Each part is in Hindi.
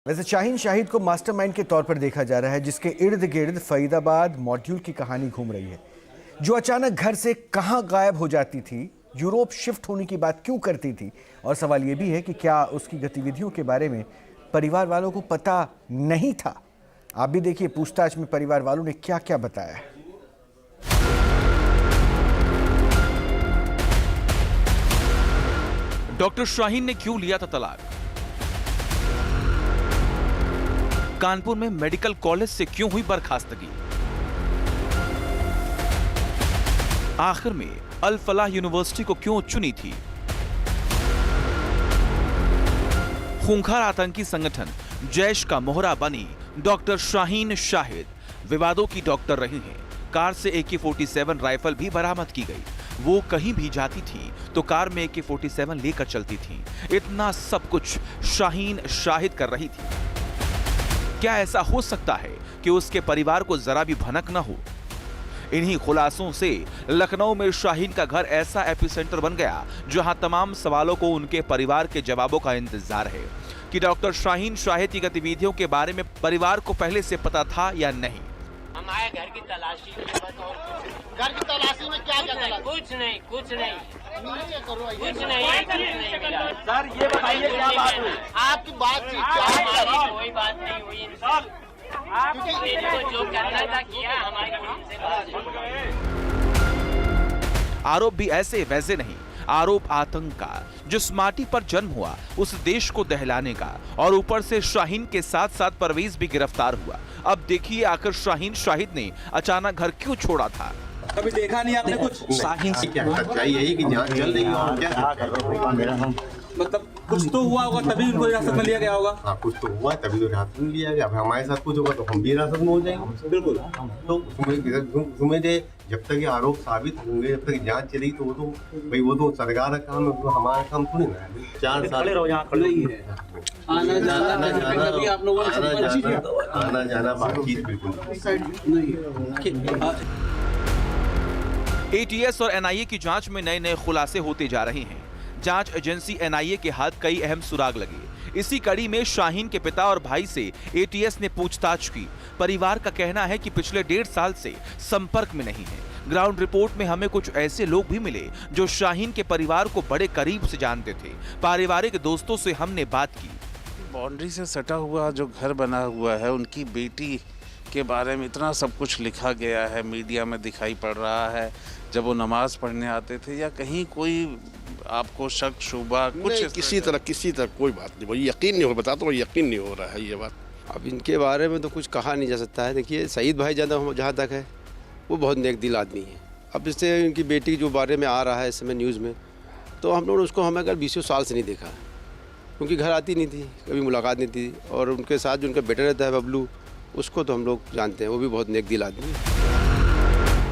वैसे शाहीन शाहिद को मास्टरमाइंड के तौर पर देखा जा रहा है, जिसके इर्द गिर्द फरीदाबाद मॉड्यूल की कहानी घूम रही है। जो अचानक घर से कहां गायब हो जाती थी, यूरोप शिफ्ट होने की बात क्यों करती थी, और सवाल यह भी है कि क्या उसकी गतिविधियों के बारे में परिवार वालों को पता नहीं था। आप भी देखिए पूछताछ में परिवार वालों ने क्या क्या बताया है। डॉक्टर शाहीन ने क्यों लिया था तलाक? कानपुर में मेडिकल कॉलेज से क्यों हुई बर्खास्तगी? आखिर में अल फलाह यूनिवर्सिटी को क्यों चुनी थी? खूंखार आतंकी संगठन जैश का मोहरा बनी डॉक्टर शाहीन शाहिद विवादों की डॉक्टर रही हैं। कार से AK-47 राइफल भी बरामद की गई। वो कहीं भी जाती थी तो कार में AK-47 लेकर चलती थी। इतना सब कुछ शाहीन शाहिद कर रही थी। क्या ऐसा हो सकता है कि उसके परिवार को जरा भी भनक न हो? इन्हीं खुलासों से लखनऊ में शाहीन का घर ऐसा एपिसेंटर बन गया जहां तमाम सवालों को उनके परिवार के जवाबों का इंतजार है कि डॉक्टर शाहीन शाहिद की गतिविधियों के बारे में परिवार को पहले से पता था या नहीं। हम आए घर की तलाशी में, बस और घर की तलाशी में क्या क्या कुछ नहीं, कुछ नहीं कुछ नहीं मिला। सर ये बताइए क्या बात हुई? आपकी बातचीत क्या हमारी कोई बात नहीं हुई इनसे। क्योंकि जो करना था किया, हमारी कोई इनसे बात नहीं। आरोप भी ऐसे वैसे नहीं, आरोप आतंक का। जिस माटी पर जन्म हुआ उस देश को दहलाने का, और ऊपर से शाहीन के साथ साथ परवेज भी गिरफ्तार हुआ। अब देखिए आखिर शाहीन शाहिद ने अचानक घर क्यों छोड़ा था। कभी देखा नहीं आपने कुछ? शाहीन क्या सच्चाई यही कि जांच चल रही है और क्या मतलब कुछ तो हुआ होगा तभी उनको हिरासत में लिया गया होगा। हाँ कुछ तो हुआ तभी तो हिरासत में लिया गया। अब हमारे साथ कुछ होगा तो हम भी हिरासत में हो जाएंगे। बिल्कुल। तो तुम्हें जब तक ये आरोप साबित होंगे, जब तक जांच चलेगी तो वो तो सरकार का काम है, तो हमारा काम थोड़ी ना है। 4 साल आना जाना बातचीत बिल्कुल नहीं। ATS और NIA की जांच में नए नए खुलासे होते जा रहे हैं। जांच एजेंसी NIA के हाथ कई अहम सुराग लगे। इसी कड़ी में शाहीन के पिता और भाई से ATS ने पूछताछ की। परिवार का कहना है कि पिछले 1.5 साल से संपर्क में नहीं है। ग्राउंड रिपोर्ट में हमें कुछ ऐसे लोग भी मिले जो शाहीन के परिवार को बड़े करीब से जानते थे। पारिवारिक दोस्तों से हमने बात की। बाउंड्री से सटा हुआ जो घर बना हुआ है, उनकी बेटी के बारे में इतना सब कुछ लिखा गया है, मीडिया में दिखाई पड़ रहा है। जब वो नमाज पढ़ने आते थे या कहीं कोई आपको शक शुबा कुछ किसी तरह कोई बात नहीं, वो यकीन नहीं हो, बताता हूँ यकीन नहीं हो रहा है ये बात। अब इनके बारे में तो कुछ कहा नहीं जा सकता है। देखिए सईद भाई जहाँ तक है वो बहुत नेक दिल आदमी है। अब इससे इनकी बेटी जो बारे में आ रहा है इस समय न्यूज़ में, तो हम लोग उसको हमें अगर 20 साल से नहीं देखा, क्योंकि घर आती नहीं थी, कभी मुलाकात नहीं थी। और उनके साथ जो उनका बेटा रहता है बबलू, उसको तो हम लोग जानते हैं, वो भी बहुत नेक दिल आदमी है।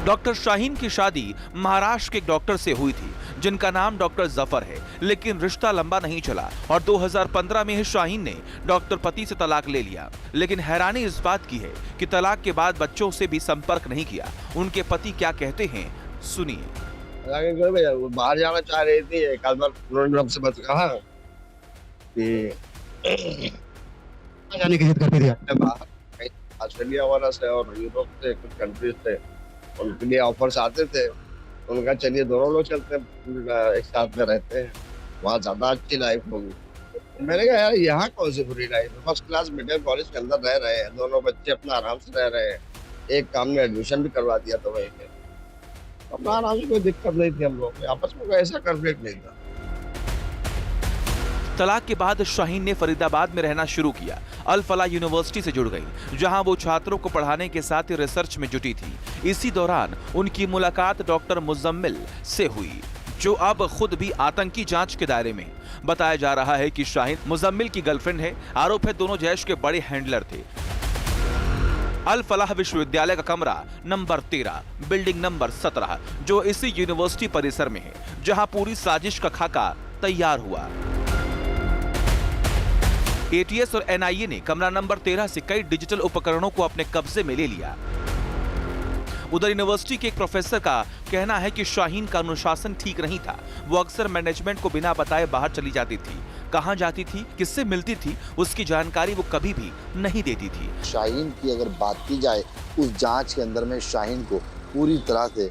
डॉक्टर शाहीन की शादी महाराष्ट्र के एक डॉक्टर से हुई थी जिनका नाम डॉक्टर जफर है, लेकिन रिश्ता लंबा नहीं चला और 2015 में ही शाहीन ने डॉक्टर पति से तलाक ले लिया। लेकिन हैरानी इस बात की है कि तलाक के बाद बच्चों से भी संपर्क नहीं किया। उनके पति क्या कहते हैं, सुनिए। बाहर जाना चाह रही थी, एक बार से बस कहा कि जाने की जिद करती थी। ऑस्ट्रेलिया वाला से और यूरोप से कुछ कंट्रीज से उनके लिए ऑफर्स आते थे। उनका चलिए दोनों लोग चलते हैं, एक साथ में रहते हैं, वहाँ ज्यादा अच्छी लाइफ होगी। मैंने कहा यार यहाँ कौन सी बुरी लाइफ है, फर्स्ट क्लास मेडिकल कॉलेज के अंदर रह रहे हैं, दोनों बच्चे अपना आराम से रह रहे हैं। एक काम में एडमिशन भी करवा दिया था वहीं पे, अपना आराम से, कोई दिक्कत नहीं थी। हम लोग आपस में कोई ऐसा कॉन्फ्लिक्ट नहीं था। तलाक के बाद शाहीन ने फरीदाबाद में रहना शुरू किया। अल फलाह यूनिवर्सिटी से जुड़ गई, जहां वो छात्रों को पढ़ाने के साथ ही रिसर्च में जुटी थी। इसी दौरान उनकी मुलाकात डॉक्टर मुजम्मिल से हुई, जो अब खुद भी आतंकी जांच के दायरे में। बताया जा रहा है कि शाहीन मुजम्मिल की गर्लफ्रेंड है। आरोप है दोनों जैश के बड़े हैंडलर थे। अल फलाह विश्वविद्यालय का कमरा नंबर 13, बिल्डिंग नंबर 17, जो इसी यूनिवर्सिटी परिसर में है, जहां पूरी साजिश का खाका तैयार हुआ। ATS और NIA ने कमरा नंबर 13 से कई डिजिटल उपकरणों को अपने कब्जे में ले लिया। उधर यूनिवर्सिटी के एक प्रोफेसर का कहना है कि शाहीन का अनुशासन ठीक नहीं था। वो अक्सर मैनेजमेंट को बिना बताए बाहर चली जाती थी। कहां जाती थी, किससे मिलती थी, उसकी जानकारी वो कभी भी नहीं देती थी। शाहीन की अगर बात की जाए, उस जांच के अंदर में शाहीन को पूरी तरह से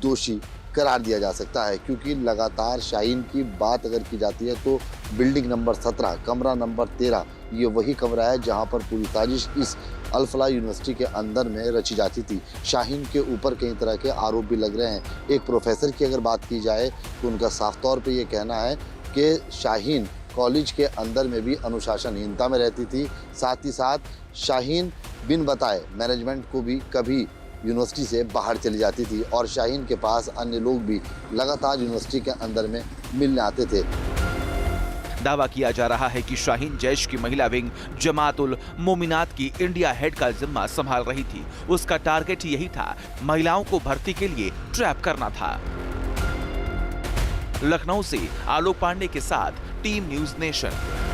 दोषी करार दिया जा सकता है, क्योंकि लगातार शाहीन की बात अगर की जाती है तो बिल्डिंग नंबर 17, कमरा नंबर 13, ये वही कमरा है जहां पर पूरी साजिश इस अल-फलाह यूनिवर्सिटी के अंदर में रची जाती थी। शाहीन के ऊपर कई तरह के आरोप भी लग रहे हैं। एक प्रोफेसर की अगर बात की जाए तो उनका साफ तौर पे ये कहना है कि शाहीन कॉलेज के अंदर में भी अनुशासनहीनता में रहती थी। साथ ही साथ शाहीन बिन बताए मैनेजमेंट को भी कभी यूनिवर्सिटी से बाहर चली जाती थी और शाहीन के पास अन्य लोग भी लगातार यूनिवर्सिटी के अंदर में मिलने आते थे। दावा किया जा रहा है कि शाहीन जैश की महिला विंग जमातुल मोमिनात की इंडिया हेड का जिम्मा संभाल रही थी। उसका टारगेट यही था, महिलाओं को भर्ती के लिए ट्रैप करना था। लखनऊ से आलोक पांडे के साथ टीम न्यूज़ नेशन।